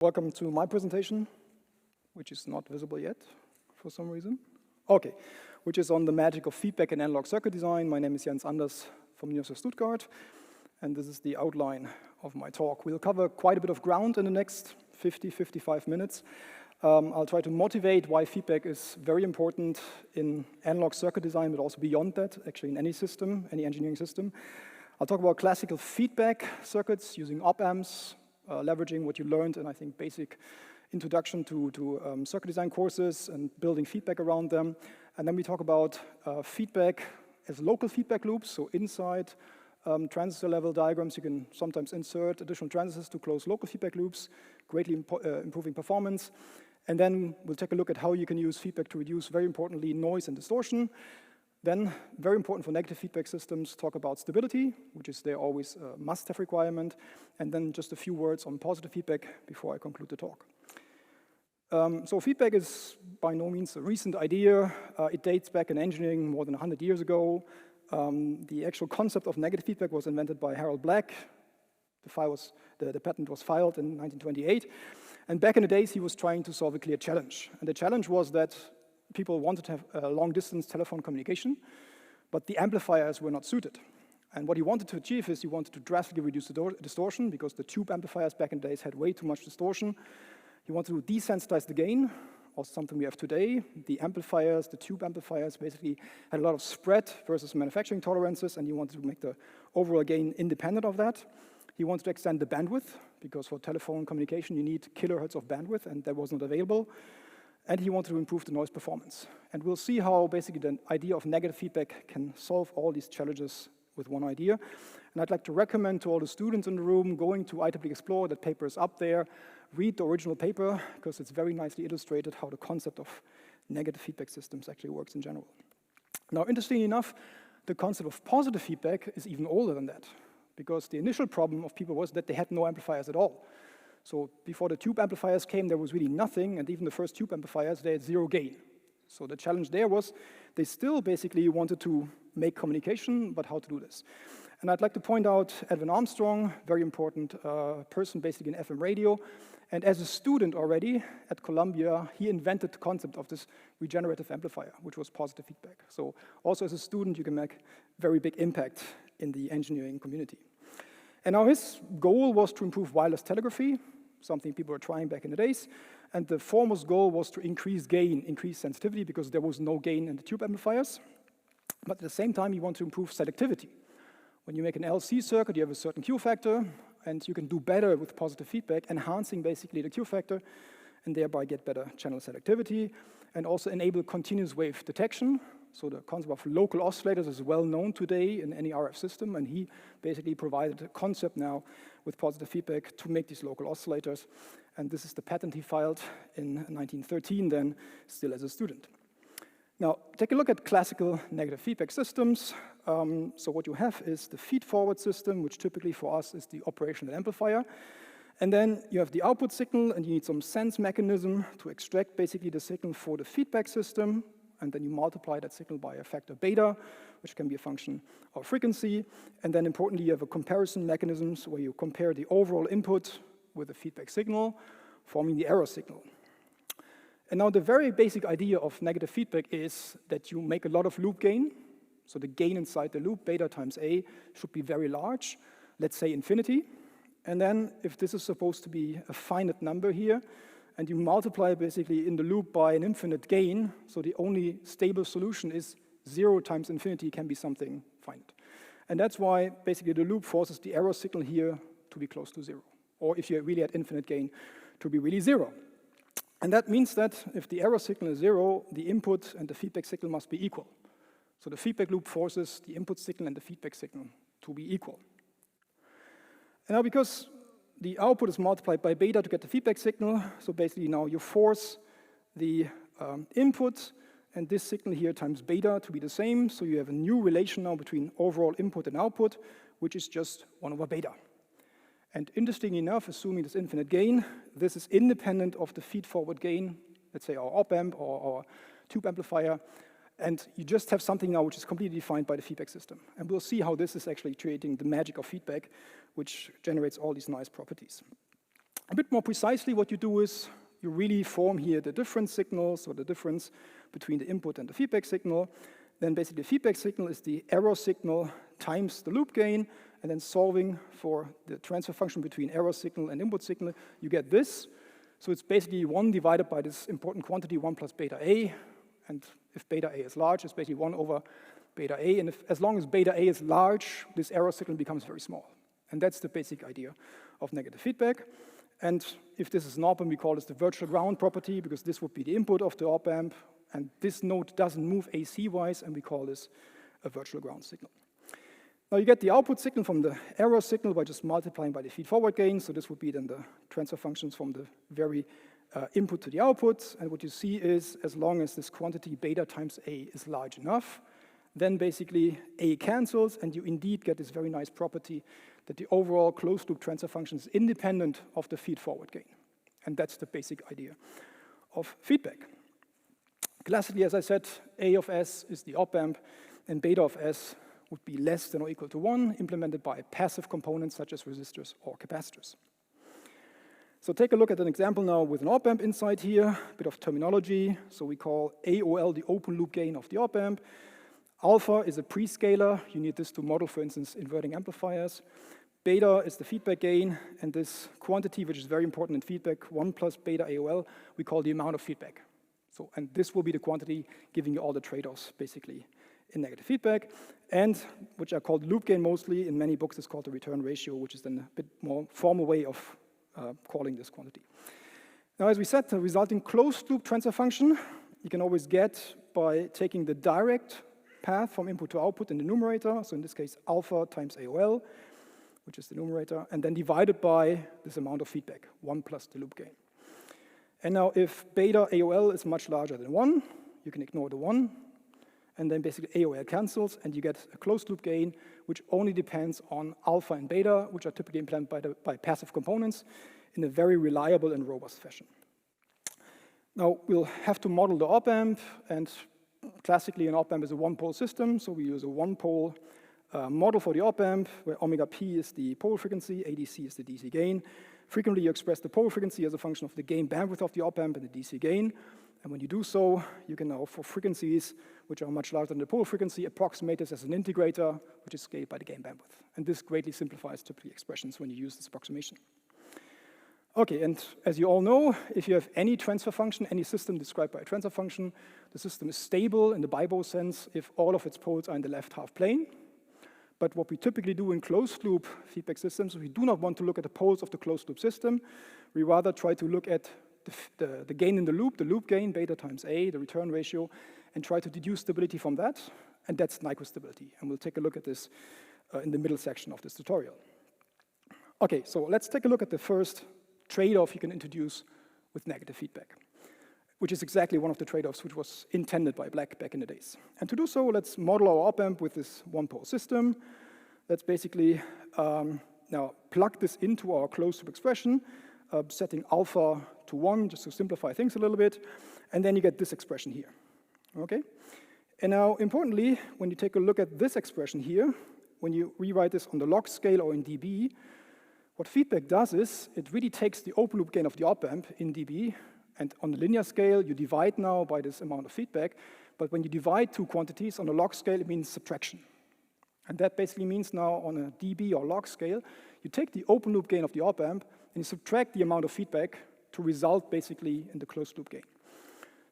Welcome to my presentation, which is not visible yet for some reason. Okay, which is on the magic of feedback and analog circuit design. My name is Jens Anders from the University of Stuttgart, and this is the outline of my talk. We'll cover quite a bit of ground in the next 55 minutes. I'll try to motivate why feedback is very important in analog circuit design, but also beyond that, actually in any system, any engineering system. I'll talk about classical feedback circuits using op-amps, leveraging what you learned in, I think, basic introduction to circuit design courses and building feedback around them. And then we talk about feedback as local feedback loops, so inside transistor level diagrams, you can sometimes insert additional transistors to close local feedback loops, greatly improving performance. And then we'll take a look at how you can use feedback to reduce, very importantly, noise and distortion. Then, very important for negative feedback systems, talk about stability, which is there always a must-have requirement. And then just a few words on positive feedback before I conclude the talk. So feedback is by no means a recent idea. It dates back in engineering more than 100 years ago. The actual concept of negative feedback was invented by Harold Black. The patent was filed in 1928. And back in the days, he was trying to solve a clear challenge. And the challenge was that people wanted to have long-distance telephone communication, but the amplifiers were not suited. And what he wanted to achieve is he wanted to drastically reduce the distortion, because the tube amplifiers back in the days had way too much distortion. He wanted to desensitize the gain, also something we have today. The amplifiers, the tube amplifiers, basically had a lot of spread versus manufacturing tolerances, and he wanted to make the overall gain independent of that. He wanted to extend the bandwidth, because for telephone communication you need kilohertz of bandwidth, and that was not available. And he wanted to improve the noise performance. And we'll see how basically the idea of negative feedback can solve all these challenges with one idea. And I'd like to recommend to all the students in the room going to IEEE Explore, that paper is up there, read the original paper, because it's very nicely illustrated how the concept of negative feedback systems actually works in general. Now, interestingly enough, the concept of positive feedback is even older than that, because the initial problem of people was that they had no amplifiers at all. So before the tube amplifiers came, there was really nothing, and even the first tube amplifiers, they had zero gain. So the challenge there was they still basically wanted to make communication, but how to do this. And I'd like to point out Edwin Armstrong, very important person basically in FM radio. And as a student already at Columbia, he invented the concept of this regenerative amplifier, which was positive feedback. So also as a student, you can make very big impact in the engineering community. And now his goal was to improve wireless telegraphy, something people were trying back in the days. And the foremost goal was to increase gain, increase sensitivity, because there was no gain in the tube amplifiers. But at the same time, he wanted to improve selectivity. When you make an LC circuit, you have a certain Q factor, and you can do better with positive feedback, enhancing basically the Q factor, and thereby get better channel selectivity, and also enable continuous wave detection. So the concept of local oscillators is well known today in any RF system, and he basically provided a concept now with positive feedback to make these local oscillators. And this is the patent he filed in 1913 then, still as a student. Now, take a look at classical negative feedback systems. So what you have is the feed-forward system, which typically for us is the operational amplifier. And then you have the output signal, and you need some sense mechanism to extract basically the signal for the feedback system. And then you multiply that signal by a factor beta, which can be a function of frequency. And then importantly, you have a comparison mechanisms where you compare the overall input with the feedback signal, forming the error signal. And now the very basic idea of negative feedback is that you make a lot of loop gain. So the gain inside the loop, beta times A, should be very large, let's say infinity. And then if this is supposed to be a finite number here, and you multiply basically in the loop by an infinite gain, so the only stable solution is 0 times infinity can be something finite. And that's why basically the loop forces the error signal here to be close to 0. Or if you really had infinite gain, to be really 0. And that means that if the error signal is 0, the input and the feedback signal must be equal. So the feedback loop forces the input signal and the feedback signal to be equal. And now because the output is multiplied by beta to get the feedback signal, so basically now you force the input and this signal here times beta to be the same, so you have a new relation now between overall input and output, which is just 1 over beta. And interestingly enough, assuming this infinite gain, this is independent of the feed-forward gain, let's say our op-amp or our tube amplifier, and you just have something now which is completely defined by the feedback system. And we'll see how this is actually creating the magic of feedback, which generates all these nice properties. A bit more precisely, what you do is you really form here the difference signals, or the difference between the input and the feedback signal. Then basically the feedback signal is the error signal times the loop gain, and then solving for the transfer function between error signal and input signal, you get this. So it's basically 1 divided by this important quantity, 1 plus beta A, and if beta A is large, it's basically 1 over beta A, and as long as beta A is large, this error signal becomes very small. And that's the basic idea of negative feedback. And if this is an op-amp, we call this the virtual ground property, because this would be the input of the op-amp, and this node doesn't move AC-wise, and we call this a virtual ground signal. Now you get the output signal from the error signal by just multiplying by the feed-forward gain, so this would be then the transfer functions from the very input to the output, and what you see is, as long as this quantity beta times A is large enough, then basically A cancels, and you indeed get this very nice property that the overall closed-loop transfer function is independent of the feed-forward gain. And that's the basic idea of feedback. Classically, as I said, A of S is the op-amp, and beta of S would be less than or equal to 1, implemented by passive components such as resistors or capacitors. So take a look at an example now with an op-amp inside here, a bit of terminology. So we call AOL the open loop gain of the op-amp. Alpha is a prescaler. You need this to model, for instance, inverting amplifiers. Beta is the feedback gain, and this quantity, which is very important in feedback, 1 plus beta AOL, we call the amount of feedback. So, and this will be the quantity giving you all the trade-offs, basically, in negative feedback, and which are called loop gain mostly. In many books, it's called the return ratio, which is then a bit more formal way of calling this quantity. Now, as we said, the resulting closed-loop transfer function you can always get by taking the direct path from input to output in the numerator, so in this case, alpha times AOL, which is the numerator, and then divided by this amount of feedback, 1 plus the loop gain. And now if beta AOL is much larger than 1, you can ignore the 1, and then basically AOL cancels, and you get a closed loop gain, which only depends on alpha and beta, which are typically implemented by passive components in a very reliable and robust fashion. Now, we'll have to model the op-amp, and classically an op-amp is a one-pole system, so we use a one-pole model for the op-amp, where omega p is the pole frequency, ADC is the DC gain. Frequently, you express the pole frequency as a function of the gain bandwidth of the op-amp and the DC gain. And when you do so, you can now, for frequencies which are much larger than the pole frequency, approximate this as an integrator, which is scaled by the gain bandwidth. And this greatly simplifies typically expressions when you use this approximation. Okay, and as you all know, if you have any transfer function, any system described by a transfer function, the system is stable in the bibo sense if all of its poles are in the left half plane. But what we typically do in closed-loop feedback systems, we do not want to look at the poles of the closed-loop system. We rather try to look at the gain in the loop gain, beta times A, the return ratio, and try to deduce stability from that, and that's Nyquist stability. And we'll take a look at this in the middle section of this tutorial. Okay, so let's take a look at the first trade-off you can introduce with negative feedback, which is exactly one of the trade-offs which was intended by Black back in the days. And to do so, let's model our op-amp with this one-pole system. Let's basically now plug this into our closed-loop expression, setting alpha to 1, just to simplify things a little bit, and then you get this expression here, okay? And now, importantly, when you take a look at this expression here, when you rewrite this on the log scale or in dB, what feedback does is it really takes the open loop gain of the op-amp in dB, and on the linear scale, you divide now by this amount of feedback, but when you divide two quantities on a log scale, it means subtraction. And that basically means now on a dB or log scale, you take the open loop gain of the op-amp and you subtract the amount of feedback to result basically in the closed loop gain.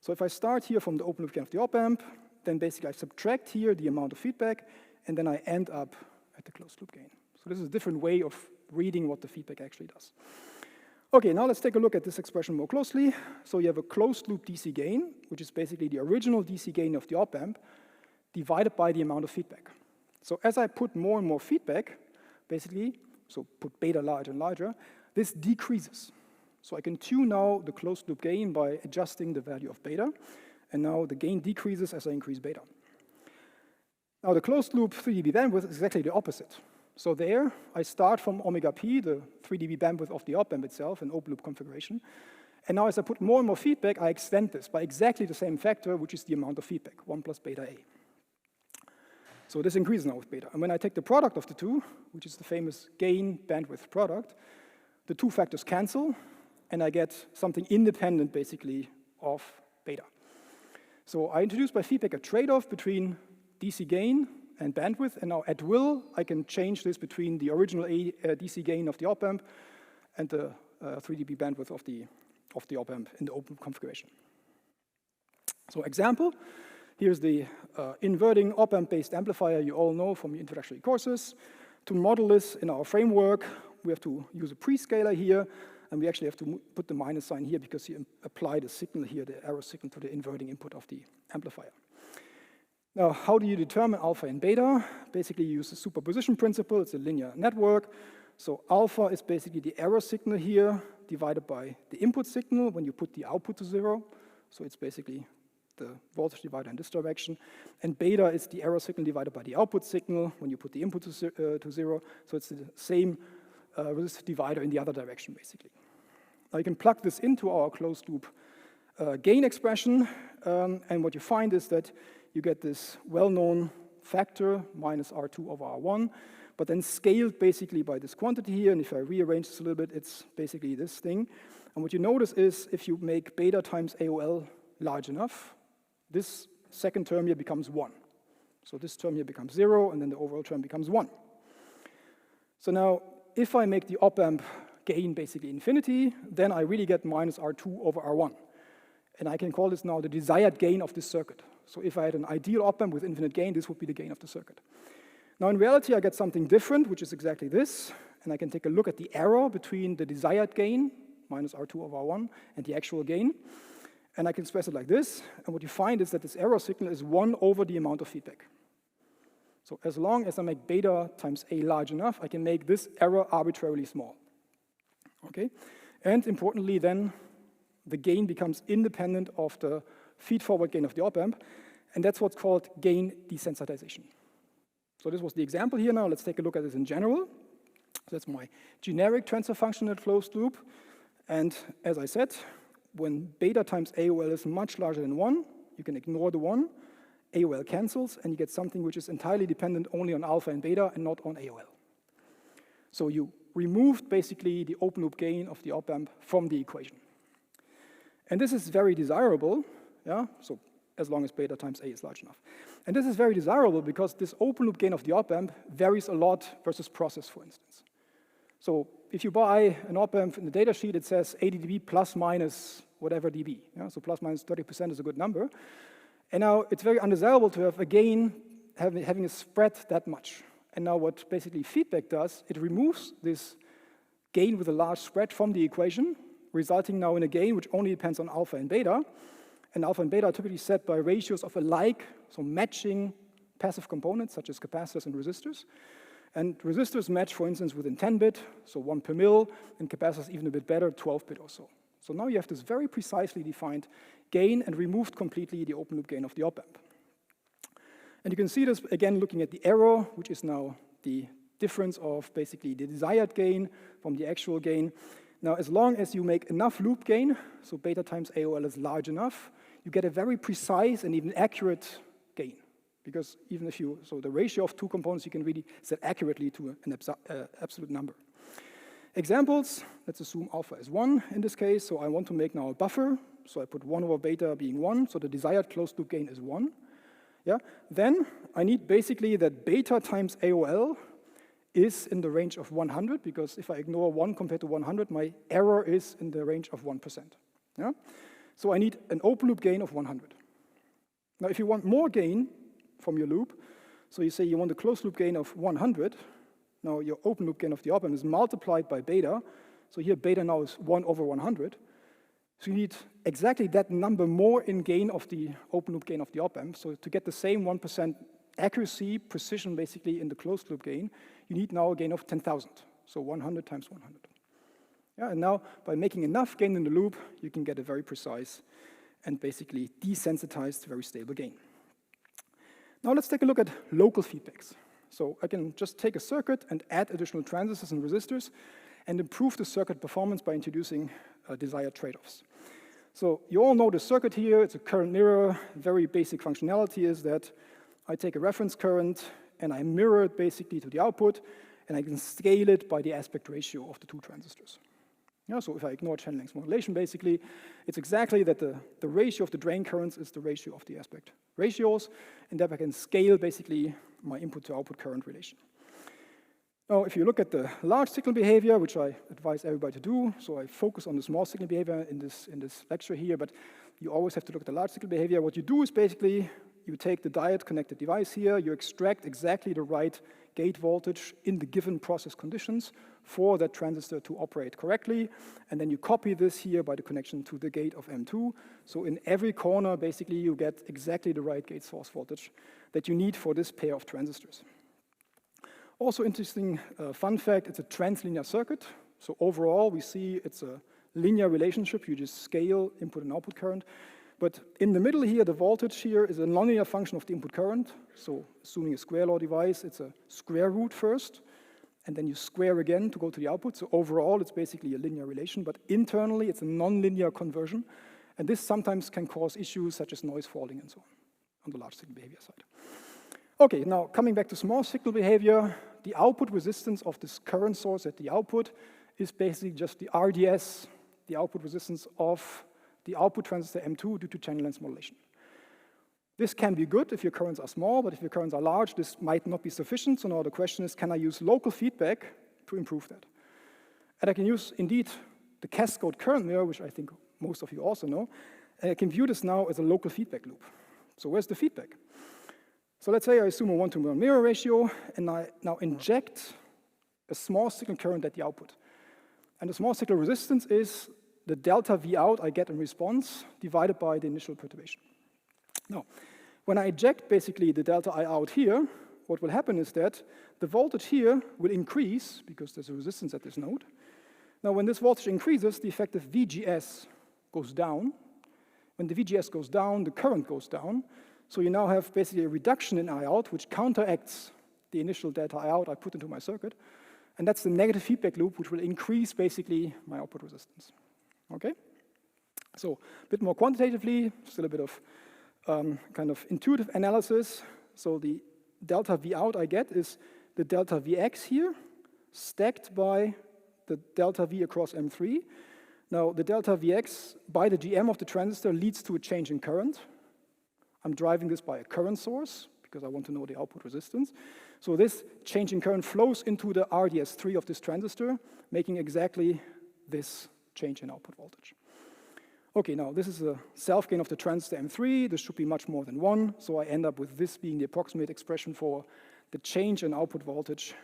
So if I start here from the open loop gain of the op-amp, then basically I subtract here the amount of feedback, and then I end up at the closed loop gain. So this is a different way of reading what the feedback actually does. Okay, now let's take a look at this expression more closely. So you have a closed loop DC gain, which is basically the original DC gain of the op-amp, divided by the amount of feedback. So as I put more and more feedback, basically, so put beta larger and larger, this decreases. So I can tune now the closed loop gain by adjusting the value of beta, and now the gain decreases as I increase beta. Now the closed loop 3 dB bandwidth is exactly the opposite. So there, I start from omega p, the 3 dB bandwidth of the op-amp itself, an open loop configuration. And now as I put more and more feedback, I extend this by exactly the same factor, which is the amount of feedback, 1 plus beta A. So this increases now with beta. And when I take the product of the two, which is the famous gain bandwidth product, the two factors cancel, and I get something independent, basically, of beta. So I introduced by feedback a trade-off between DC gain and bandwidth, and now at will, I can change this between the original DC gain of the op-amp and the 3 dB bandwidth of the op-amp in the open configuration. So example, here's the inverting op-amp-based amplifier you all know from your introductory courses. To model this in our framework, we have to use a prescaler here, and we actually have to put the minus sign here because you apply the signal here, the error signal, to the inverting input of the amplifier. Now, how do you determine alpha and beta? Basically, you use the superposition principle. It's a linear network. So alpha is basically the error signal here divided by the input signal when you put the output to 0. So it's basically the voltage divider in this direction. And beta is the error signal divided by the output signal when you put the input to 0. So it's the same resistive divider in the other direction, basically. Now you can plug this into our closed loop gain expression, and what you find is that you get this well-known factor, minus R2 over R1, but then scaled basically by this quantity here, and if I rearrange this a little bit, it's basically this thing. And what you notice is if you make beta times AOL large enough, this second term here becomes 1. So this term here becomes 0, and then the overall term becomes 1. So now, if I make the op-amp gain basically infinity, then I really get minus R2 over R1. And I can call this now the desired gain of this circuit. So if I had an ideal op-amp with infinite gain, this would be the gain of the circuit. Now in reality, I get something different, which is exactly this. And I can take a look at the error between the desired gain, minus R2 over R1, and the actual gain. And I can express it like this. And what you find is that this error signal is 1 over the amount of feedback. So as long as I make beta times A large enough, I can make this error arbitrarily small. Okay? And importantly then, the gain becomes independent of the feed-forward gain of the op-amp, and that's what's called gain desensitization. So this was the example here now. Let's take a look at this in general. So that's my generic transfer function at closed loop. And as I said, when beta times AOL is much larger than 1, you can ignore the 1. AOL cancels, and you get something which is entirely dependent only on alpha and beta and not on AOL. So you removed basically the open loop gain of the op-amp from the equation. And this is very desirable, yeah? So as long as beta times A is large enough. And this is very desirable because this open loop gain of the op-amp varies a lot versus process, for instance. So if you buy an op-amp in the data sheet, it says 80 dB plus minus whatever dB. Yeah? So plus minus 30% is a good number. And now it's very undesirable to have a gain having a spread that much. And now what basically feedback does, it removes this gain with a large spread from the equation, resulting now in a gain which only depends on alpha and beta. And alpha and beta are typically set by ratios of alike, so matching passive components such as capacitors and resistors. And resistors match, for instance, within 10-bit, so 1 per mil, and capacitors even a bit better, 12-bit or so. So now you have this very precisely defined gain and removed completely the open loop gain of the op-amp. And you can see this again looking at the error, which is now the difference of basically the desired gain from the actual gain. Now, as long as you make enough loop gain, so beta times AOL is large enough, you get a very precise and even accurate gain. Because even if you, so the ratio of two components, you can really set accurately to an absolute number. Examples, let's assume alpha is 1 in this case, so I want to make now a buffer, so I put 1 over beta being 1, so the desired closed loop gain is 1. Yeah? Then I need basically that beta times AOL is in the range of 100, because if I ignore 1 compared to 100, my error is in the range of 1%. Yeah? So I need an open loop gain of 100. Now if you want more gain from your loop, so you say you want a closed loop gain of 100, now your open loop gain of the op-amp is multiplied by beta, so here beta now is 1 over 100, so you need exactly that number more in gain of the open loop gain of the op-amp, so to get the same 1% accuracy, precision basically in the closed loop gain, you need now a gain of 10,000, so 100 times 100. Yeah, and now by making enough gain in the loop, you can get a very precise and basically desensitized, very stable gain. Now let's take a look at local feedbacks. So I can just take a circuit and add additional transistors and resistors and improve the circuit performance by introducing desired trade-offs. So you all know the circuit here, it's a current mirror. Very basic functionality is that I take a reference current and I mirror it basically to the output, and I can scale it by the aspect ratio of the two transistors. Yeah, so if I ignore channel length modulation, basically, it's exactly that the ratio of the drain currents is the ratio of the aspect ratios, and that I can scale basically my input to output current relation. Now, if you look at the large signal behavior, which I advise everybody to do, so I focus on the small signal behavior in this lecture here, but you always have to look at the large signal behavior. What you do is basically you take the diode connected device here, you extract exactly the right gate voltage in the given process conditions for that transistor to operate correctly, and then you copy this here by the connection to the gate of M2. So in every corner, basically, you get exactly the right gate source voltage that you need for this pair of transistors. Also interesting fun fact, it's a translinear circuit. So overall, we see it's a linear relationship. You just scale input and output current. But in the middle here, the voltage here is a nonlinear function of the input current. So assuming a square law device, it's a square root first, and then you square again to go to the output. So overall, it's basically a linear relation, but internally, it's a nonlinear conversion. And this sometimes can cause issues such as noise falling and so on the large signal behavior side. Okay, now coming back to small signal behavior, the output resistance of this current source at the output is basically just the RDS, the output resistance of the output transistor M2 due to channel length modulation. This can be good if your currents are small, but if your currents are large, this might not be sufficient. So now the question is, can I use local feedback to improve that? And I can use, indeed, the cascade current mirror, which I think most of you also know, and I can view this now as a local feedback loop. So where's the feedback? So let's say I assume a 1-to-1 mirror ratio, and I now inject a small signal current at the output. And the small signal resistance is the delta V out I get in response divided by the initial perturbation. Now, when I eject basically the delta I out here, what will happen is that the voltage here will increase because there's a resistance at this node. Now, when this voltage increases, the effective VGS goes down. When the VGS goes down, the current goes down. So you now have basically a reduction in I out, which counteracts the initial delta I out I put into my circuit. And that's the negative feedback loop, which will increase basically my output resistance. Okay? So a bit more quantitatively, still a bit of kind of intuitive analysis. So the delta V out I get is the delta Vx here stacked by the delta V across M3. Now, the delta Vx by the GM of the transistor leads to a change in current. I'm driving this by a current source because I want to know the output resistance. So this change in current flows into the RDS3 of this transistor, making exactly this change in output voltage. Okay, now this is a self-gain of the transistor M3. This should be much more than 1, so I end up with this being the approximate expression for the change in output voltage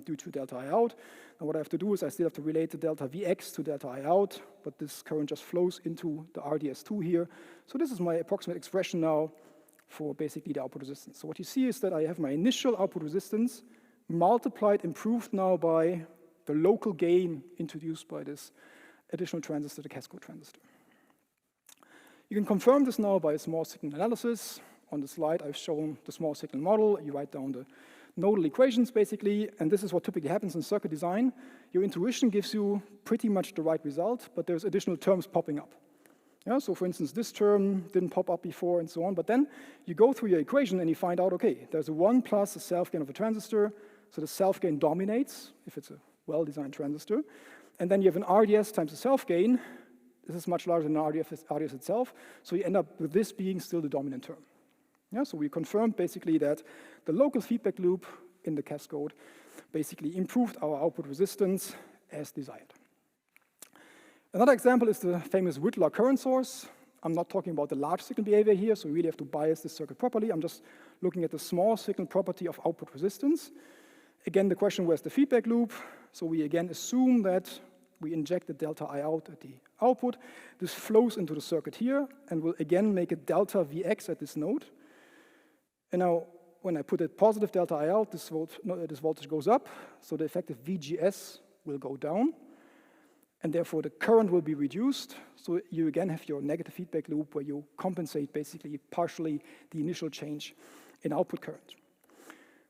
due to delta I out. Now what I have to do is I still have to relate the delta Vx to delta I out, but this current just flows into the RDS2 here. So this is my approximate expression now for basically the output resistance. So what you see is that I have my initial output resistance multiplied, improved now by the local gain introduced by this additional transistor, the cascade transistor. You can confirm this now by a small signal analysis. On the slide, I've shown the small signal model. You write down the nodal equations, basically, and this is what typically happens in circuit design. Your intuition gives you pretty much the right result, but there's additional terms popping up. Yeah, so for instance, this term didn't pop up before and so on, but then you go through your equation and you find out, okay, there's a 1 plus a self-gain of a transistor, so the self-gain dominates if it's a well-designed transistor, and then you have an RDS times the self-gain. This is much larger than RDS itself, so you end up with this being still the dominant term. Yeah, so we confirmed basically that the local feedback loop in the cascade basically improved our output resistance as desired. Another example is the famous Whittler current source. I'm not talking about the large signal behavior here, so we really have to bias this circuit properly. I'm just looking at the small signal property of output resistance. Again, the question, where's the feedback loop? So we again assume that we inject the delta I out at the output. This flows into the circuit here and will again make a delta Vx at this node. And now, when I put a positive delta I out, this voltage goes up, so the effective VGS will go down, and therefore the current will be reduced. So you again have your negative feedback loop where you compensate basically partially the initial change in output current.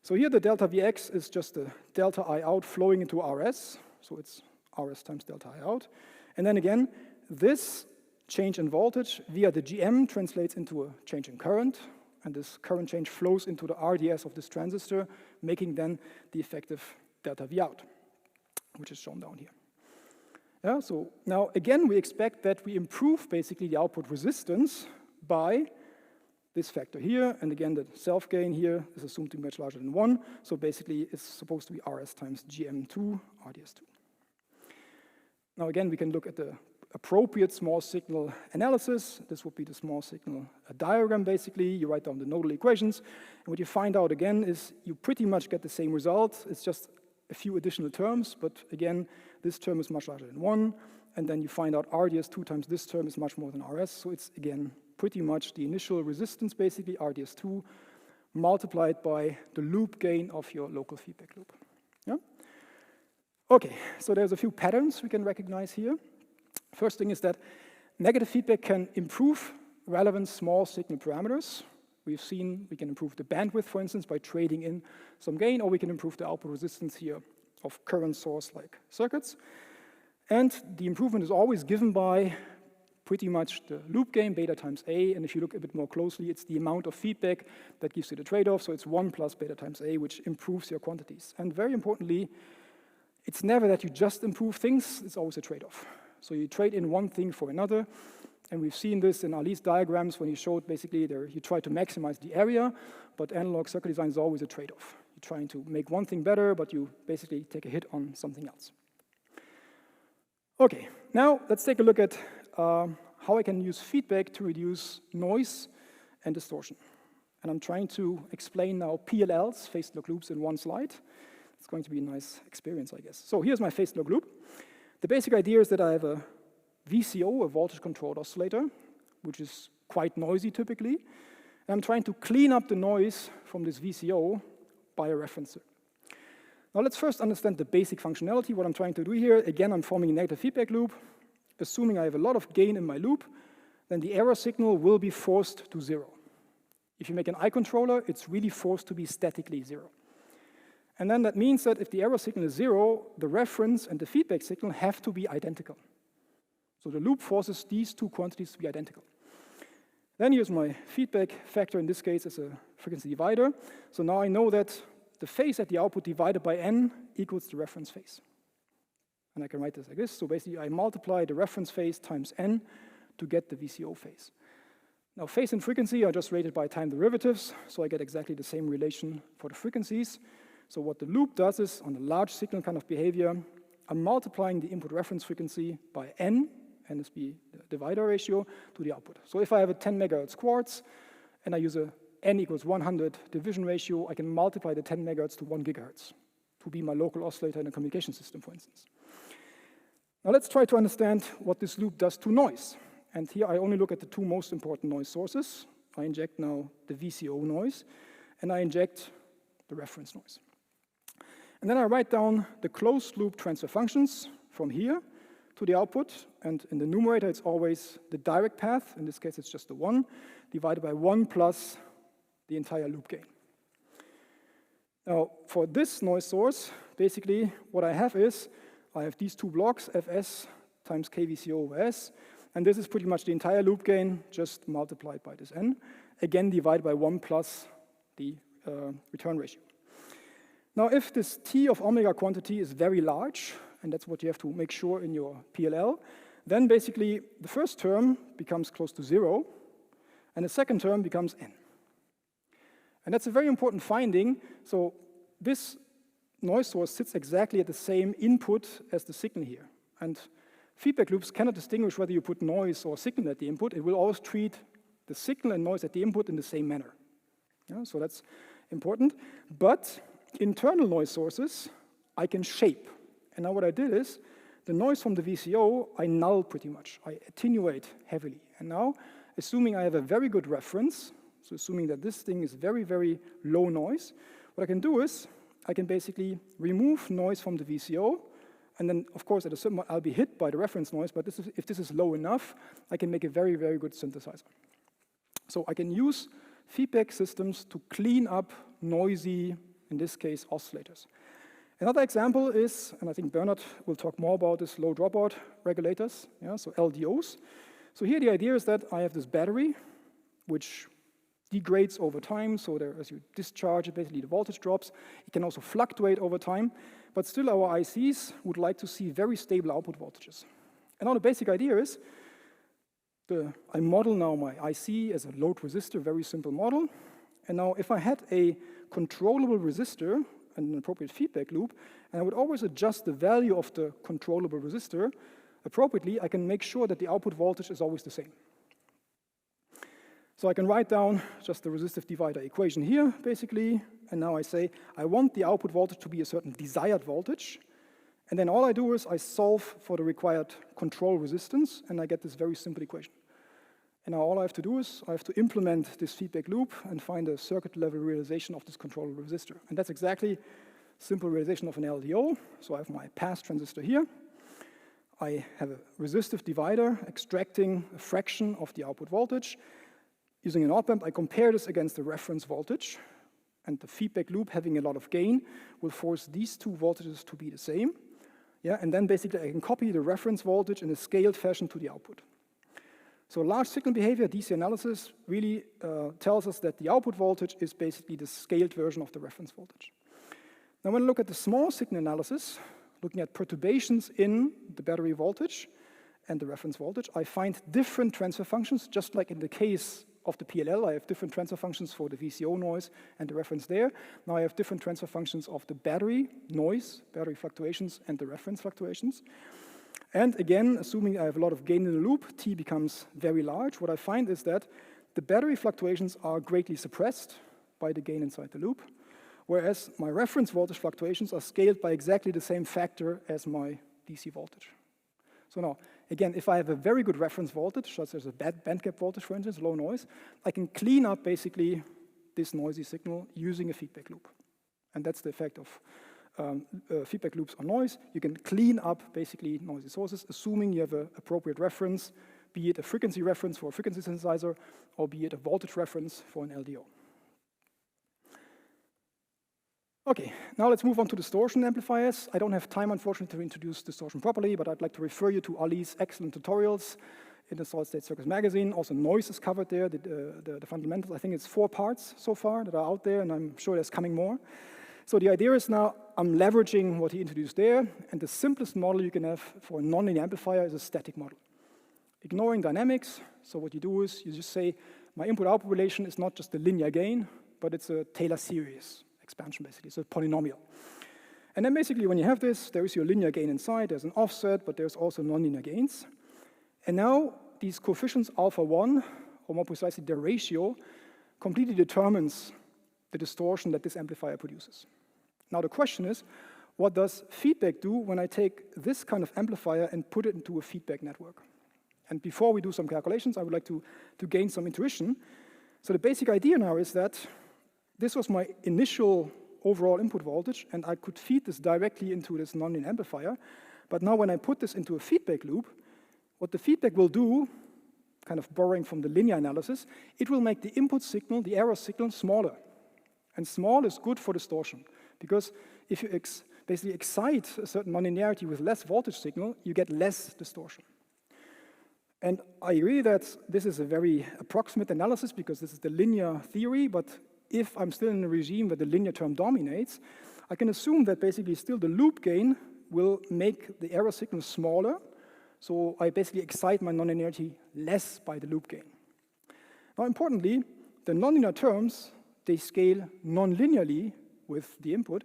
So here the delta Vx is just the delta I out flowing into Rs, so it's Rs times delta I out. And then again, this change in voltage via the GM translates into a change in current, and this current change flows into the RDS of this transistor, making then the effective delta V out, which is shown down here. Yeah, so now again, we expect that we improve basically the output resistance by this factor here, and again, the self-gain here is assumed to be much larger than 1, so basically it's supposed to be RS times GM2 RDS2. Now again, we can look at the appropriate small signal analysis. This would be the small signal diagram, basically. You write down the nodal equations, and what you find out again is you pretty much get the same result. It's just a few additional terms, but again, this term is much larger than 1, and then you find out RDS2 times this term is much more than RS, so it's again pretty much the initial resistance, basically RDS2, multiplied by the loop gain of your local feedback loop. Yeah? Okay, so there's a few patterns we can recognize here. First thing is that negative feedback can improve relevant small signal parameters. We've seen we can improve the bandwidth, for instance, by trading in some gain, or we can improve the output resistance here of current source-like circuits. And the improvement is always given by pretty much the loop gain, beta times A, and if you look a bit more closely, it's the amount of feedback that gives you the trade-off, so it's 1 plus beta times A, which improves your quantities. And very importantly, it's never that you just improve things, it's always a trade-off. So you trade in one thing for another, and we've seen this in Ali's diagrams when he showed basically there, you try to maximize the area, but analog circuit design is always a trade-off. You're trying to make one thing better, but you basically take a hit on something else. Okay, now let's take a look at how I can use feedback to reduce noise and distortion. And I'm trying to explain now PLLs, phased log loops, in one slide. It's going to be a nice experience, I guess. So here's my phased log loop. The basic idea is that I have a VCO, a voltage-controlled oscillator, which is quite noisy typically. And I'm trying to clean up the noise from this VCO by a reference circuit. Now let's first understand the basic functionality. What I'm trying to do here, again, I'm forming a negative feedback loop. Assuming I have a lot of gain in my loop, then the error signal will be forced to 0. If you make an I controller, it's really forced to be statically 0. And then that means that if the error signal is 0, the reference and the feedback signal have to be identical. So the loop forces these two quantities to be identical. Then here's my feedback factor, in this case is a frequency divider. So now I know that the phase at the output divided by n equals the reference phase. And I can write this like this. So basically, I multiply the reference phase times n to get the VCO phase. Now, phase and frequency are just rated by time derivatives, so I get exactly the same relation for the frequencies. So what the loop does is, on a large signal kind of behavior, I'm multiplying the input reference frequency by n is the divider ratio, to the output. So if I have a 10 megahertz quartz, and I use a n equals 100 division ratio, I can multiply the 10 megahertz to 1 gigahertz to be my local oscillator in a communication system, for instance. Now let's try to understand what this loop does to noise. And here I only look at the two most important noise sources. I inject now the VCO noise, and I inject the reference noise. And then I write down the closed loop transfer functions from here to the output, and in the numerator it's always the direct path, in this case it's just the 1, divided by 1 plus the entire loop gain. Now for this noise source, basically what I have is, I have these two blocks, Fs times KVCO over S, and this is pretty much the entire loop gain, just multiplied by this n, again divided by 1 plus the return ratio. Now if this T of omega quantity is very large, and that's what you have to make sure in your PLL, then basically the first term becomes close to 0, and the second term becomes n. And that's a very important finding. So this noise source sits exactly at the same input as the signal here. And feedback loops cannot distinguish whether you put noise or signal at the input. It will always treat the signal and noise at the input in the same manner. Yeah, so that's important. But internal noise sources, I can shape. And now what I did is, the noise from the VCO, I null pretty much. I attenuate heavily. And now, assuming I have a very good reference, so assuming that this thing is very, very low noise, what I can do is, I can basically remove noise from the VCO, and then, of course, at a certain point, I'll be hit by the reference noise, but if this is low enough, I can make a very, very good synthesizer. So I can use feedback systems to clean up noisy, in this case, oscillators. Another example is, and I think Bernard will talk more about this, low dropout regulators, yeah, so LDOs. So here the idea is that I have this battery, which degrades over time, so there, as you discharge it, basically the voltage drops. It can also fluctuate over time, but still our ICs would like to see very stable output voltages. And now the basic idea is, I model now my IC as a load resistor, very simple model. And now if I had a controllable resistor and an appropriate feedback loop, and I would always adjust the value of the controllable resistor appropriately, I can make sure that the output voltage is always the same. So I can write down just the resistive divider equation here, basically, and now I say I want the output voltage to be a certain desired voltage, and then all I do is I solve for the required control resistance, and I get this very simple equation. And now all I have to do is I have to implement this feedback loop and find a circuit level realization of this controllable resistor. And that's exactly simple realization of an LDO. So I have my pass transistor here. I have a resistive divider extracting a fraction of the output voltage. Using an op-amp, I compare this against the reference voltage. And the feedback loop, having a lot of gain, will force these two voltages to be the same. Yeah, and then basically I can copy the reference voltage in a scaled fashion to the output. So large signal behavior, DC analysis, really tells us that the output voltage is basically the scaled version of the reference voltage. Now when I look at the small signal analysis, looking at perturbations in the battery voltage and the reference voltage, I find different transfer functions, just like in the case of the PLL. I have different transfer functions for the VCO noise and the reference there. Now I have different transfer functions of the battery noise, battery fluctuations, and the reference fluctuations. And again, assuming I have a lot of gain in the loop, T becomes very large. What I find is that the battery fluctuations are greatly suppressed by the gain inside the loop, whereas my reference voltage fluctuations are scaled by exactly the same factor as my DC voltage. So now, again, if I have a very good reference voltage, such as a band gap voltage, for instance, low noise, I can clean up basically this noisy signal using a feedback loop. And that's the effect of feedback loops on noise. You can clean up basically noisy sources, assuming you have an appropriate reference, be it a frequency reference for a frequency synthesizer, or be it a voltage reference for an LDO. Okay, now let's move on to distortion amplifiers. I don't have time, unfortunately, to introduce distortion properly, but I'd like to refer you to Ali's excellent tutorials in the Solid-State Circuits magazine. Also, noise is covered there, the fundamentals. I think it's 4 parts so far that are out there, and I'm sure there's coming more. So the idea is now I'm leveraging what he introduced there, and the simplest model you can have for a nonlinear amplifier is a static model. Ignoring dynamics, so what you do is you just say, my input-output relation is not just a linear gain, but it's a Taylor series expansion, basically. It's a polynomial. And then basically when you have this, there is your linear gain inside, there's an offset, but there's also nonlinear gains. And now these coefficients alpha 1, or more precisely their ratio, completely determines the distortion that this amplifier produces. Now the question is, what does feedback do when I take this kind of amplifier and put it into a feedback network? And before we do some calculations, I would like to gain some intuition. So the basic idea now is that this was my initial overall input voltage, and I could feed this directly into this nonlinear amplifier. But now when I put this into a feedback loop, what the feedback will do, kind of borrowing from the linear analysis, it will make the input signal, the error signal, smaller. And small is good for distortion, because if you basically excite a certain nonlinearity with less voltage signal, you get less distortion. And I agree that this is a very approximate analysis, because this is the linear theory, but if I'm still in a regime where the linear term dominates, I can assume that basically still the loop gain will make the error signal smaller, so I basically excite my nonlinearity less by the loop gain. Now importantly, the nonlinear terms, they scale non-linearly with the input.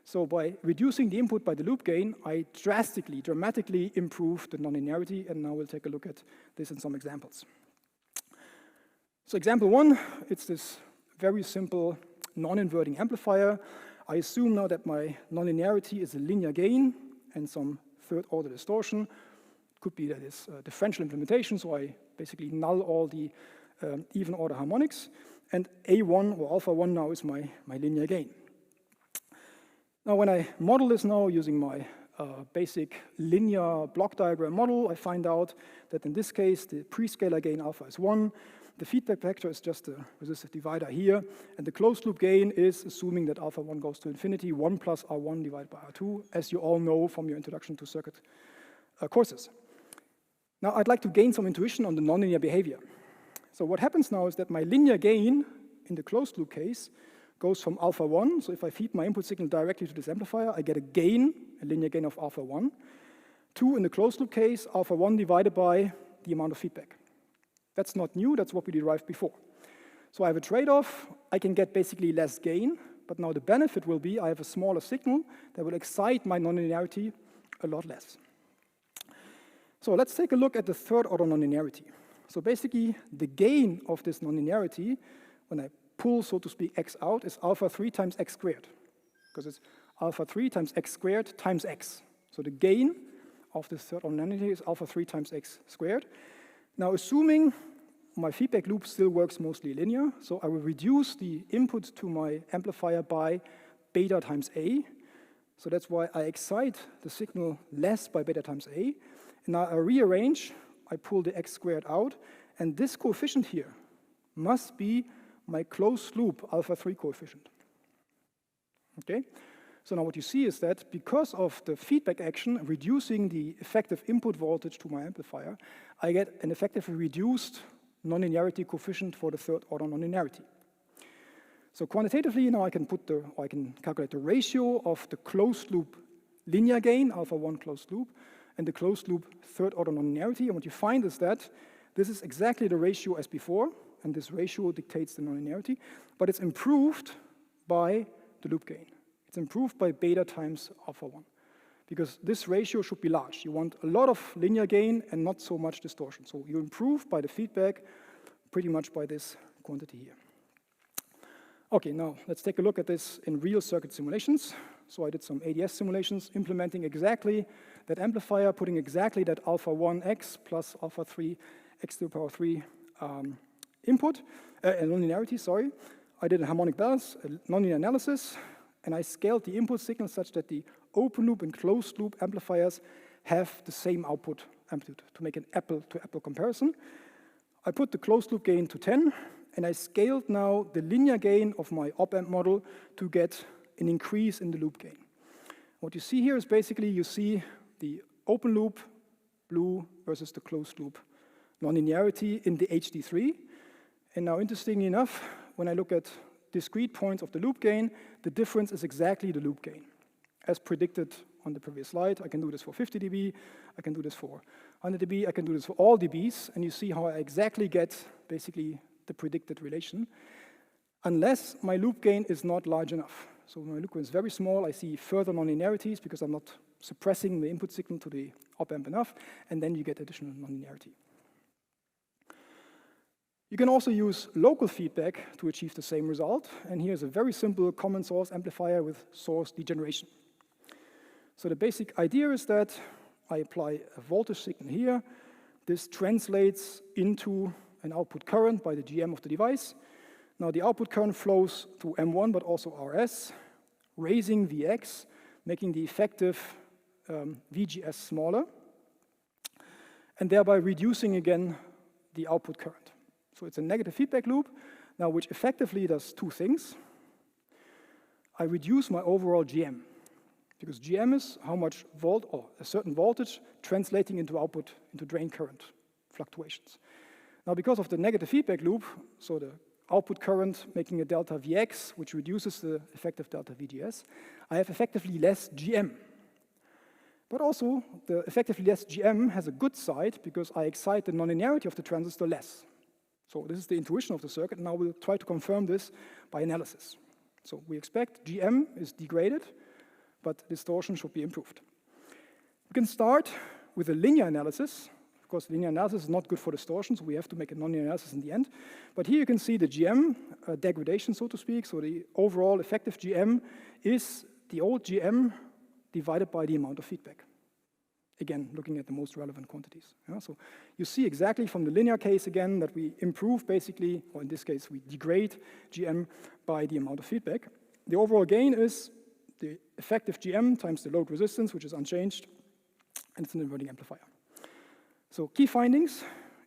So by reducing the input by the loop gain, I dramatically improve the nonlinearity, and now we'll take a look at this in some examples. So example 1, it's this very simple non-inverting amplifier. I assume now that my nonlinearity is a linear gain and some third-order distortion. Could be that it's a differential implementation, so I basically null all the even-order harmonics. And A1 or alpha 1 now is my linear gain. Now when I model this now using my basic linear block diagram model, I find out that in this case the prescalar gain alpha is 1, the feedback factor is just a resistive divider here, and the closed loop gain is, assuming that alpha 1 goes to infinity, 1 plus R1 divided by R2, as you all know from your introduction to circuit courses. Now I'd like to gain some intuition on the nonlinear behavior. So what happens now is that my linear gain in the closed loop case goes from alpha 1. So if I feed my input signal directly to this amplifier, I get a gain, a linear gain of alpha 1, to, in the closed loop case, alpha 1 divided by the amount of feedback. That's not new, that's what we derived before. So I have a trade-off. I can get basically less gain, but now the benefit will be I have a smaller signal that will excite my nonlinearity a lot less. So let's take a look at the third order nonlinearity. So basically, the gain of this nonlinearity, when I pull, so to speak, x out, is alpha 3 times x squared, because it's alpha 3 times x squared times x. So the gain of this third order nonlinearity is alpha 3 times x squared. Now, assuming my feedback loop still works mostly linear, so I will reduce the input to my amplifier by beta times A. So that's why I excite the signal less by beta times A. And now I rearrange, I pull the x squared out, and this coefficient here must be my closed loop alpha 3 coefficient. Okay? So now what you see is that because of the feedback action reducing the effective input voltage to my amplifier, I get an effectively reduced nonlinearity coefficient for the third order nonlinearity. So quantitatively now I can calculate the ratio of the closed loop linear gain, alpha 1 closed loop, and the closed loop third order nonlinearity. And what you find is that this is exactly the ratio as before, and this ratio dictates the nonlinearity, but it's improved by the loop gain. It's improved by beta times alpha 1, because this ratio should be large. You want a lot of linear gain and not so much distortion. So you improve by the feedback pretty much by this quantity here. Okay, now let's take a look at this in real circuit simulations. So I did some ADS simulations implementing exactly that amplifier, putting exactly that alpha 1x plus alpha 3 x to the power 3 input, nonlinearity, sorry. I did a harmonic balance, a nonlinear analysis, and I scaled the input signal such that the open loop and closed loop amplifiers have the same output amplitude to make an apple-to-apple comparison. I put the closed loop gain to 10, and I scaled now the linear gain of my op-amp model to get an increase in the loop gain. What you see here is basically you see the open loop blue versus the closed loop nonlinearity in the HD3. And now, interestingly enough, when I look at discrete points of the loop gain, the difference is exactly the loop gain. As predicted on the previous slide, I can do this for 50 dB, I can do this for 100 dB, I can do this for all dBs, and you see how I exactly get basically the predicted relation, unless my loop gain is not large enough. So when my loop gain is very small, I see further nonlinearities because I'm not suppressing the input signal to the op-amp enough, and then you get additional nonlinearity. You can also use local feedback to achieve the same result, and here's a very simple common source amplifier with source degeneration. So the basic idea is that I apply a voltage signal here. This translates into an output current by the GM of the device. Now the output current flows through M1 but also RS, raising Vx, making the effective VGS smaller, and thereby reducing again the output current. So it's a negative feedback loop, now which effectively does two things. I reduce my overall GM, because GM is how much volt or a certain voltage translating into output, into drain current fluctuations. Now because of the negative feedback loop, so the output current making a delta Vx, which reduces the effective delta VGS, I have effectively less GM. But also, the effectively less GM has a good side because I excite the nonlinearity of the transistor less. So this is the intuition of the circuit. Now we'll try to confirm this by analysis. So we expect GM is degraded, but distortion should be improved. We can start with a linear analysis. Of course, linear analysis is not good for distortion, so we have to make a nonlinear analysis in the end. But here you can see the GM degradation, so to speak. So the overall effective GM is the old GM divided by the amount of feedback. Again, looking at the most relevant quantities. Yeah, so you see exactly from the linear case again that we improve basically, or in this case we degrade GM by the amount of feedback. The overall gain is the effective GM times the load resistance, which is unchanged, and it's an inverting amplifier. So key findings,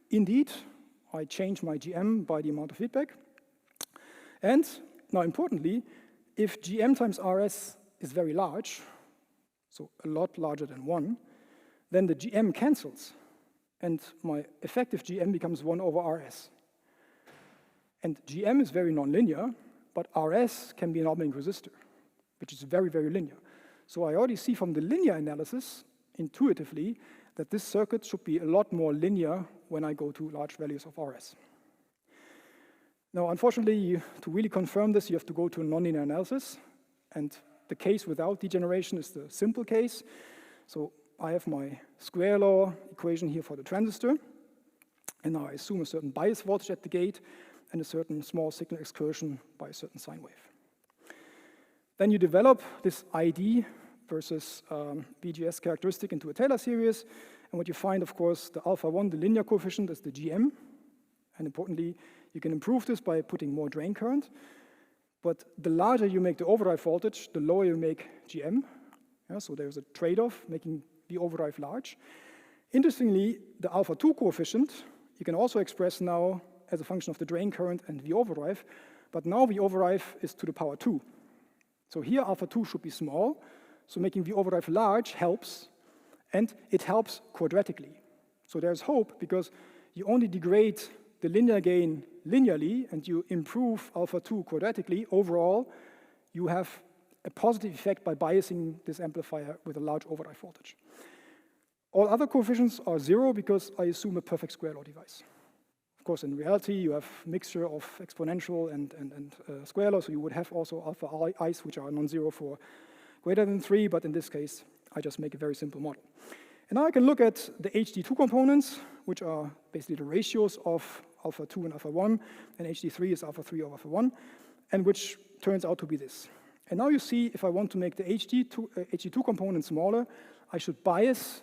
indeed, I change my GM by the amount of feedback. And now importantly, if GM times RS is very large, so a lot larger than 1, then the GM cancels, and my effective GM becomes 1 over RS. And GM is very nonlinear, but RS can be an odd link resistor, which is very, very linear. So I already see from the linear analysis, intuitively, that this circuit should be a lot more linear when I go to large values of RS. Now, unfortunately, to really confirm this, you have to go to a nonlinear analysis, and the case without degeneration is the simple case. So I have my square law equation here for the transistor, and now I assume a certain bias voltage at the gate and a certain small signal excursion by a certain sine wave. Then you develop this ID versus VGS characteristic into a Taylor series, and what you find, of course, the alpha 1, the linear coefficient, is the GM, and importantly, you can improve this by putting more drain current, but the larger you make the overdrive voltage, the lower you make GM. Yeah, so there's a trade-off, making the overdrive large. Interestingly, the alpha 2 coefficient, you can also express now as a function of the drain current and the overdrive, but now the overdrive is to the power 2. So here alpha 2 should be small, so making the overdrive large helps, and it helps quadratically. So there's hope, because you only degrade the linear gain linearly and you improve alpha 2 quadratically. Overall, you have a positive effect by biasing this amplifier with a large overdrive voltage. All other coefficients are 0 because I assume a perfect square law device. Of course, in reality, you have a mixture of exponential and square law, so you would have also alpha i's, which are non-zero for greater than 3, but in this case, I just make a very simple model. And now I can look at the HD2 components, which are basically the ratios of alpha 2 and alpha 1, and HD3 is alpha 3 over alpha 1, and which turns out to be this. And now you see, if I want to make the HD2 component smaller, I should bias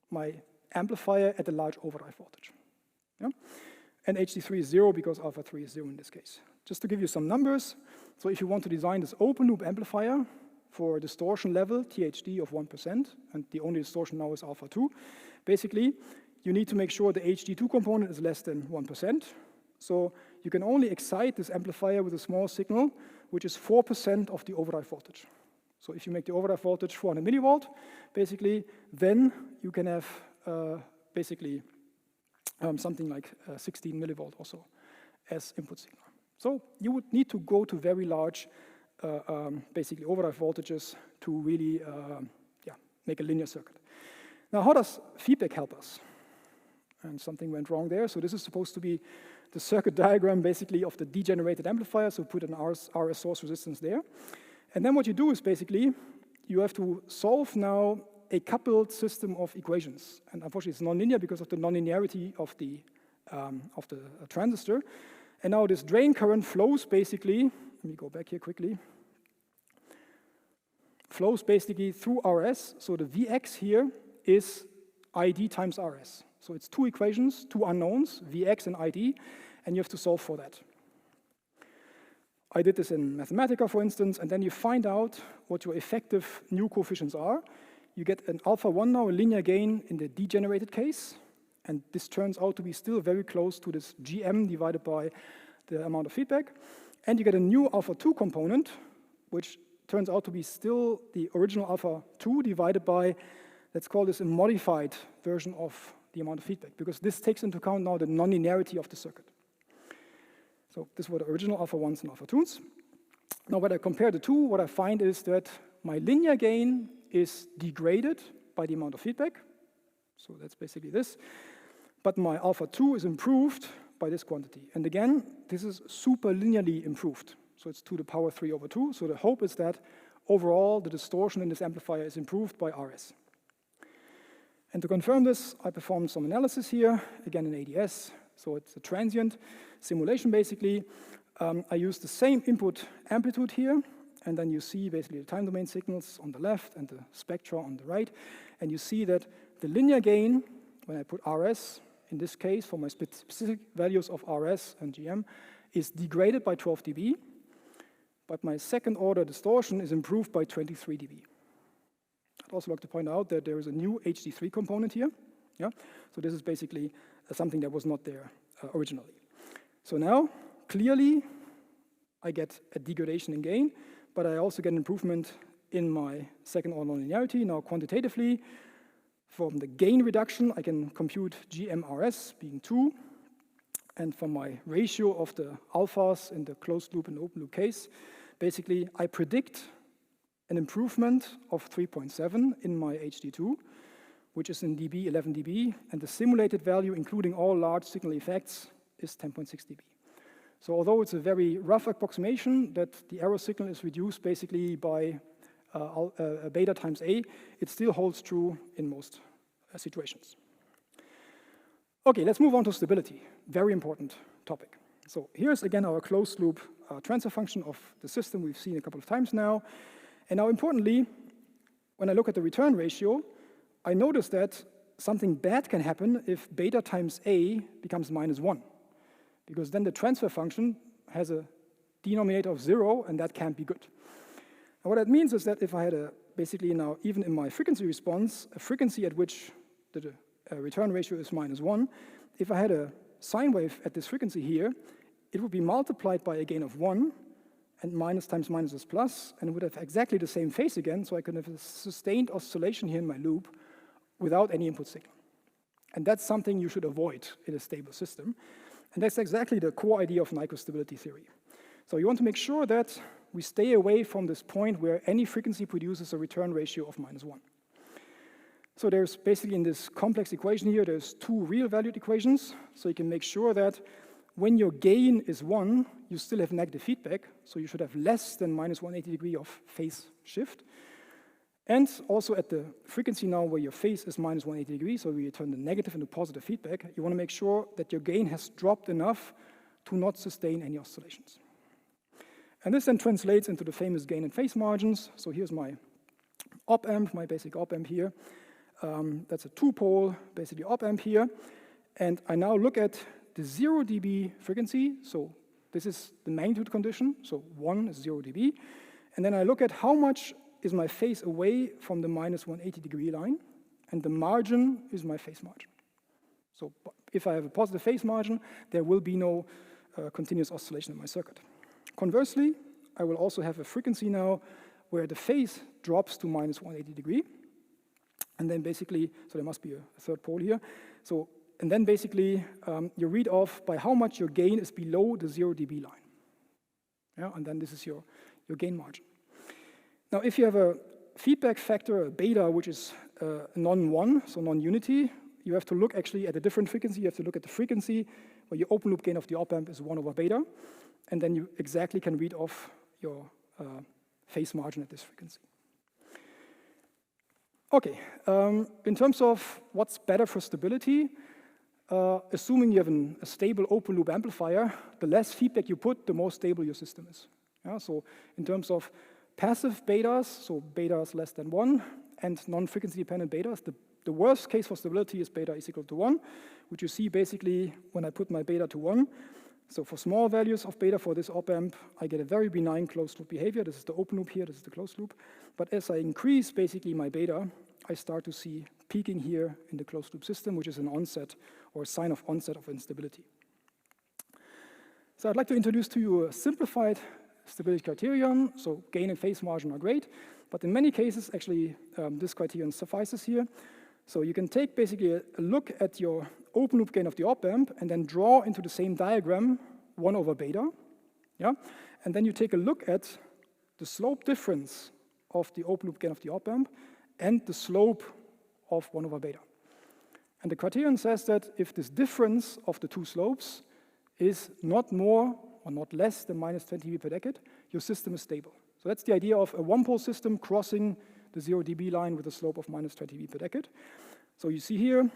my amplifier at a large overdrive voltage. Yeah? And HD3 is 0 because alpha 3 is 0 in this case. Just to give you some numbers, so if you want to design this open loop amplifier for a distortion level, THD of 1%, and the only distortion now is alpha 2, basically, you need to make sure the HD2 component is less than 1%. So you can only excite this amplifier with a small signal, which is 4% of the overdrive voltage. So if you make the overdrive voltage 400 millivolt, basically, then you can have basically something like 16 millivolt or so as input signal. So you would need to go to very large, basically overdrive voltages to really make a linear circuit. Now, how does feedback help us? And something went wrong there. So this is supposed to be the circuit diagram, basically, of the degenerated amplifier. So put an RS source resistance there. And then what you do is basically, you have to solve now a coupled system of equations. And unfortunately, it's nonlinear because of the nonlinearity of the transistor. And now this drain current flows basically, let me go back here quickly, flows basically through RS. So the Vx here is ID times RS. So it's two equations, two unknowns, Vx and ID, and you have to solve for that. I did this in Mathematica, for instance, and then you find out what your effective new coefficients are. You get an alpha 1 now, a linear gain in the degenerated case, and this turns out to be still very close to this GM divided by the amount of feedback. And you get a new alpha 2 component, which turns out to be still the original alpha 2 divided by, let's call this a modified version of the amount of feedback, because this takes into account now the nonlinearity of the circuit. So this were the original alpha 1s and alpha 2s. Now when I compare the two, what I find is that my linear gain is degraded by the amount of feedback. So that's basically this. But my alpha 2 is improved by this quantity. And again, this is super linearly improved. So it's to the power 3 over 2. So the hope is that overall the distortion in this amplifier is improved by RS. And to confirm this, I performed some analysis here, again in ADS. So it's a transient simulation, basically. I used the same input amplitude here, and then you see basically the time domain signals on the left and the spectra on the right. And you see that the linear gain, when I put RS, in this case, for my specific values of RS and GM, is degraded by 12 dB, but my second order distortion is improved by 23 dB. I'd also like to point out that there is a new HD3 component here. Yeah? So this is basically something that was not there originally. So now, clearly, I get a degradation in gain, but I also get an improvement in my second order nonlinearity. Now, quantitatively, from the gain reduction, I can compute GMRS being 2, And for my ratio of the alphas in the closed loop and open loop case, basically I predict an improvement of 3.7 in my HD2, which is in dB, 11 dB, and the simulated value, including all large signal effects, is 10.6 dB. So although it's a very rough approximation that the error signal is reduced basically by beta times A, it still holds true in most situations. Okay, let's move on to stability. Very important topic. So here's again our closed loop transfer function of the system we've seen a couple of times now. And now importantly, when I look at the return ratio, I notice that something bad can happen if beta times A becomes -1, because then the transfer function has a denominator of 0, and that can't be good. And what that means is that if I had basically now, even in my frequency response, a frequency at which the return ratio is -1, if I had a sine wave at this frequency here, it would be multiplied by a gain of 1, and minus times minus is plus, and it would have exactly the same phase again, so I could have a sustained oscillation here in my loop without any input signal. And that's something you should avoid in a stable system. And that's exactly the core idea of Nyquist stability theory. So you want to make sure that we stay away from this point where any frequency produces a return ratio of -1. So there's basically in this complex equation here, there's two real-valued equations. So you can make sure that when your gain is 1, you still have negative feedback. So you should have less than -180 degree of phase shift. And also at the frequency now where your phase is -180 degrees, so we turn the negative into positive feedback, you want to make sure that your gain has dropped enough to not sustain any oscillations. And this then translates into the famous gain and phase margins. So here's my op-amp, my basic op-amp here. That's a two-pole, basically op-amp here. And I now look at the 0 dB frequency. So this is the magnitude condition. So 1 is 0 dB. And then I look at how much is my phase away from the -180 degree line. And the margin is my phase margin. So if I have a positive phase margin, there will be no continuous oscillation in my circuit. Conversely, I will also have a frequency now where the phase drops to -180 degree. And then basically, so there must be a third pole here. So, and then basically, you read off by how much your gain is below the 0 dB line. Yeah, and then this is your gain margin. Now, if you have a feedback factor, a beta, which is non-1, so non-unity, you have to look actually at a different frequency. You have to look at the frequency where your open loop gain of the op-amp is 1 over beta. And then you exactly can read off your phase margin at this frequency. Okay, in terms of what's better for stability, assuming you have a stable open loop amplifier, the less feedback you put, the more stable your system is. Yeah, so in terms of passive betas, so betas less than 1, and non-frequency dependent betas, the worst case for stability is beta is equal to 1, which you see basically when I put my beta to 1. So for small values of beta for this op-amp, I get a very benign closed loop behavior. This is the open loop here, this is the closed loop. But as I increase basically my beta, I start to see peaking here in the closed loop system, which is an onset or a sign of onset of instability. So I'd like to introduce to you a simplified stability criterion. So gain and phase margin are great, but in many cases, actually, this criterion suffices here. So you can take basically a look at your open loop gain of the op-amp and then draw into the same diagram 1 over beta. Yeah? And then you take a look at the slope difference of the open loop gain of the op-amp and the slope of 1 over beta. And the criterion says that if this difference of the two slopes is not more or not less than -20 dB per decade, your system is stable. So that's the idea of a one-pole system crossing the 0 dB line with a slope of -20 dB per decade. So you see here,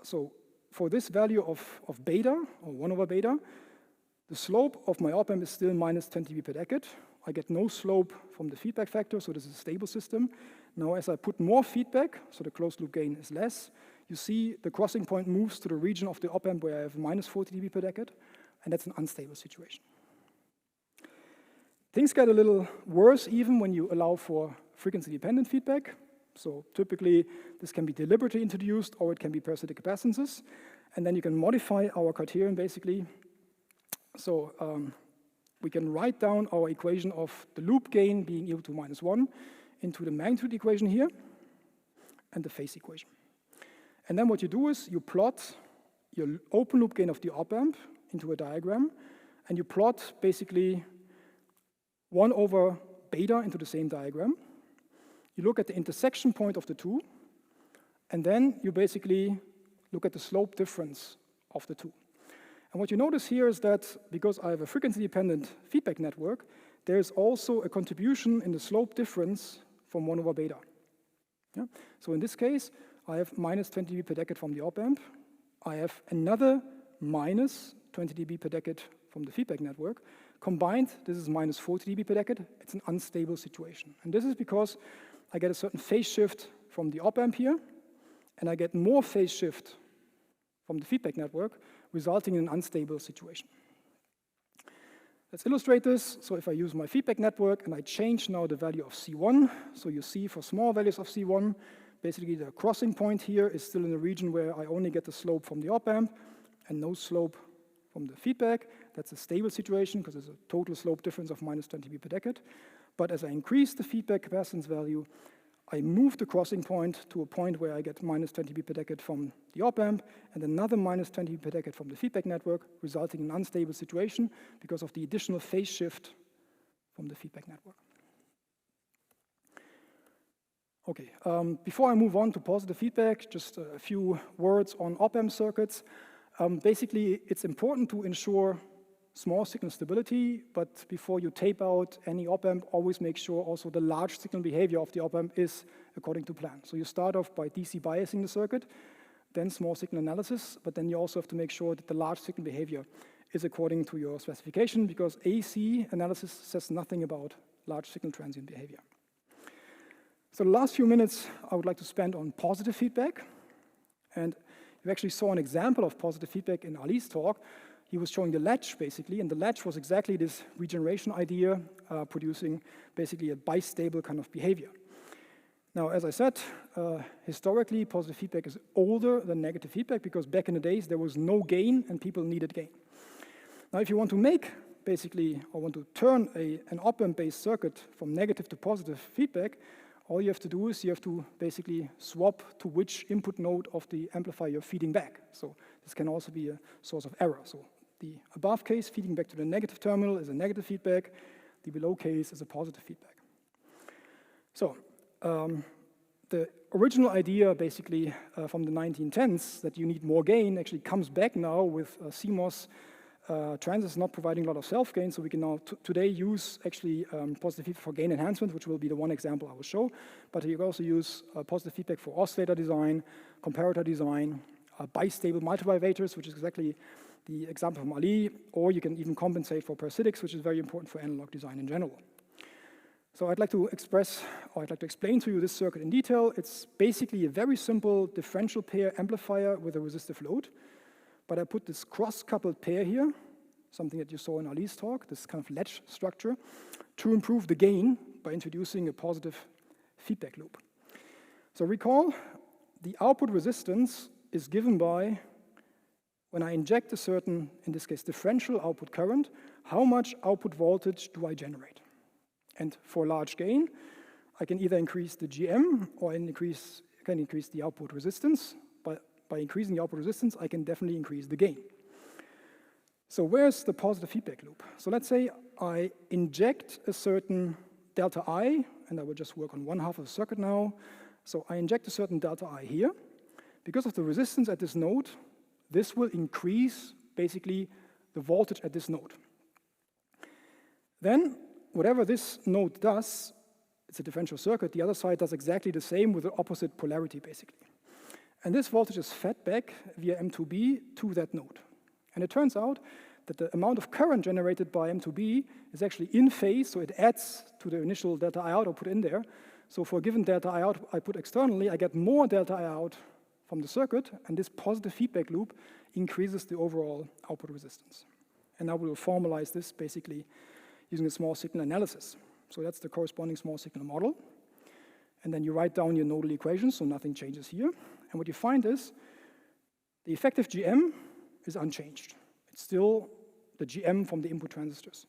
so for this value of beta, or 1 over beta, the slope of my op-amp is still -20 dB per decade. I get no slope from the feedback factor, so this is a stable system. Now as I put more feedback, so the closed loop gain is less, you see the crossing point moves to the region of the op-amp where I have -40 dB per decade, and that's an unstable situation. Things get a little worse even when you allow for frequency-dependent feedback. So typically, this can be deliberately introduced, or it can be parasitic capacitances. And then you can modify our criterion, basically. So we can write down our equation of the loop gain being equal to -1 into the magnitude equation here, and the phase equation. And then what you do is you plot your open loop gain of the op-amp into a diagram, and you plot basically 1 over beta into the same diagram. You look at the intersection point of the two, and then you basically look at the slope difference of the two. And what you notice here is that because I have a frequency-dependent feedback network, there is also a contribution in the slope difference from 1 over beta. Yeah? So in this case, I have minus 20 dB per decade from the op-amp. I have another minus 20 dB per decade from the feedback network. Combined, this is minus 40 dB per decade. It's an unstable situation. And this is because I get a certain phase shift from the op-amp here, and I get more phase shift from the feedback network, resulting in an unstable situation. Let's illustrate this. So if I use my feedback network and I change now the value of C1, so you see for small values of C1, basically the crossing point here is still in a region where I only get the slope from the op-amp and no slope from the feedback. That's a stable situation because there's a total slope difference of minus 20 dB per decade. But as I increase the feedback capacitance value, I move the crossing point to a point where I get minus 20 dB per decade from the op-amp and another minus 20 dB per decade from the feedback network, resulting in an unstable situation because of the additional phase shift from the feedback network. Okay, before I move on to positive feedback, just a few words on op-amp circuits. Basically, it's important to ensure small signal stability, but before you tape out any op-amp, always make sure also the large signal behavior of the op-amp is according to plan. So you start off by DC biasing the circuit, then small signal analysis, but then you also have to make sure that the large signal behavior is according to your specification, because AC analysis says nothing about large signal transient behavior. So the last few minutes I would like to spend on positive feedback. And you actually saw an example of positive feedback in Ali's talk. He was showing the latch, basically, and the latch was exactly this regeneration idea, producing basically a bistable kind of behavior. Now, as I said, historically, positive feedback is older than negative feedback because back in the days, there was no gain and people needed gain. Now, if you want to make, basically, or want to turn an op-amp-based circuit from negative to positive feedback, all you have to do is you have to basically swap to which input node of the amplifier you're feeding back. So this can also be a source of error. So the above case feeding back to the negative terminal is a negative feedback. The below case is a positive feedback. So the original idea basically from the 1910s that you need more gain actually comes back now with CMOS transistors not providing a lot of self-gain, so we can now today use actually positive feedback for gain enhancement, which will be the one example I will show. But you can also use positive feedback for oscillator design, comparator design, bistable multivivators, which is exactly the example from Ali, or you can even compensate for parasitics, which is very important for analog design in general. So I'd like to explain to you this circuit in detail. It's basically a very simple differential pair amplifier with a resistive load. But I put this cross-coupled pair here, something that you saw in Ali's talk, this kind of latch structure, to improve the gain by introducing a positive feedback loop. So recall, the output resistance is given by, when I inject a certain, in this case, differential output current, how much output voltage do I generate? And for large gain, I can either increase the GM or can increase the output resistance. By increasing the output resistance, I can definitely increase the gain. So where's the positive feedback loop? So let's say I inject a certain delta I, and I will just work on one half of the circuit now. So I inject a certain delta I here. Because of the resistance at this node, this will increase basically the voltage at this node. Then whatever this node does, it's a differential circuit, the other side does exactly the same with the opposite polarity basically. And this voltage is fed back via M2B to that node. And it turns out that the amount of current generated by M2B is actually in phase, so it adds to the initial delta I out I put in there. So for a given delta I out I put externally, I get more delta I out from the circuit, and this positive feedback loop increases the overall output resistance. And now we will formalize this basically using a small signal analysis. So that's the corresponding small signal model. And then you write down your nodal equations, so nothing changes here. And what you find is the effective GM is unchanged. It's still the GM from the input transistors.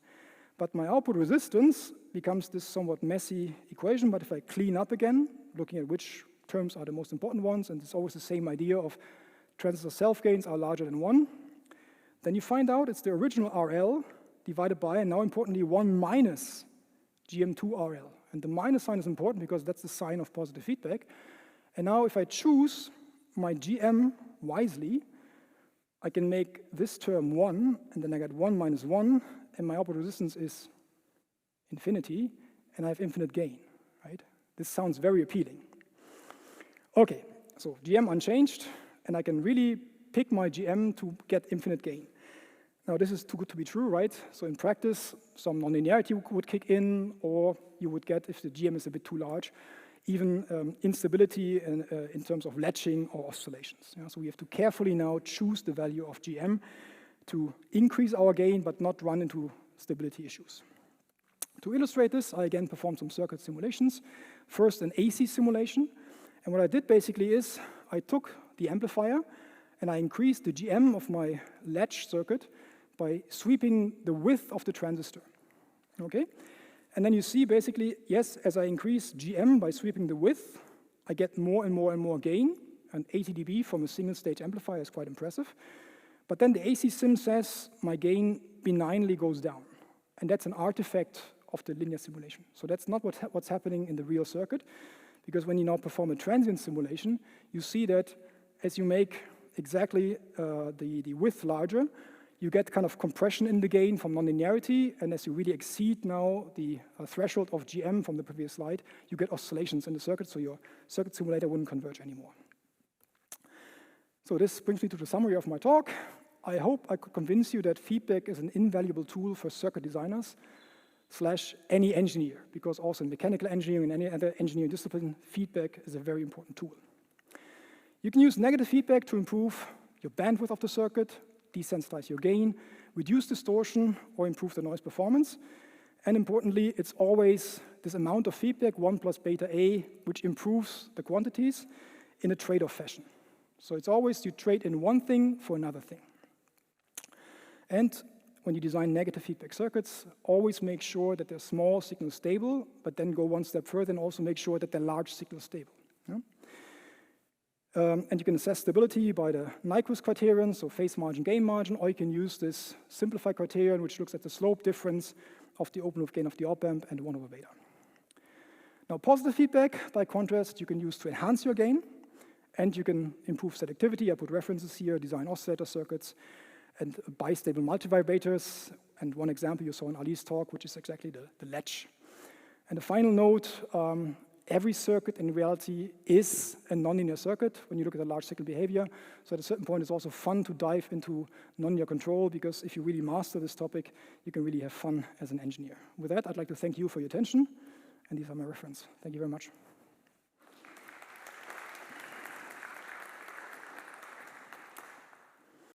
But my output resistance becomes this somewhat messy equation, but if I clean up again, looking at which terms are the most important ones, and it's always the same idea of transistor self-gains are larger than 1, then you find out it's the original RL divided by, and now importantly, 1 minus GM2 RL. And the minus sign is important because that's the sign of positive feedback. And now if I choose my GM wisely, I can make this term 1, and then I get 1 minus 1, and my output resistance is infinity, and I have infinite gain, right? This sounds very appealing. Okay, so GM unchanged, and I can really pick my GM to get infinite gain. Now this is too good to be true, right? So in practice, some nonlinearity would kick in, or you would get, if the GM is a bit too large, even instability in terms of latching or oscillations. Yeah, so we have to carefully now choose the value of GM to increase our gain, but not run into stability issues. To illustrate this, I again performed some circuit simulations. First, an AC simulation. And what I did basically is I took the amplifier and I increased the GM of my latch circuit by sweeping the width of the transistor. Okay? And then you see basically, yes, as I increase GM by sweeping the width, I get more and more and more gain. And 80 dB from a single stage amplifier is quite impressive. But then the AC sim says my gain benignly goes down. And that's an artifact of the linear simulation. So that's not what's happening in the real circuit, because when you now perform a transient simulation, you see that as you make exactly the width larger, you get kind of compression in the gain from nonlinearity, and as you really exceed now the threshold of GM from the previous slide, you get oscillations in the circuit, so your circuit simulator wouldn't converge anymore. So this brings me to the summary of my talk. I hope I could convince you that feedback is an invaluable tool for circuit designers / any engineer, because also in mechanical engineering and any other engineering discipline, feedback is a very important tool. You can use negative feedback to improve your bandwidth of the circuit, desensitize your gain, reduce distortion, or improve the noise performance. And importantly, it's always this amount of feedback, 1 plus beta A, which improves the quantities in a trade-off fashion. So it's always you trade in one thing for another thing. And when you design negative feedback circuits, always make sure that they're small signal stable, but then go one step further and also make sure that they're large signal stable. Yeah? And you can assess stability by the Nyquist criterion, so phase margin, gain margin, or you can use this simplified criterion, which looks at the slope difference of the open loop gain of the op-amp and 1 over beta. Now, positive feedback, by contrast, you can use to enhance your gain, and you can improve selectivity. I put references here, design oscillator circuits, and bistable multivibrators. And one example you saw in Ali's talk, which is exactly the latch. And the final note, every circuit in reality is a nonlinear circuit when you look at the large signal behavior. So at a certain point, it's also fun to dive into nonlinear control, because if you really master this topic, you can really have fun as an engineer. With that, I'd like to thank you for your attention, and these are my references. Thank you very much.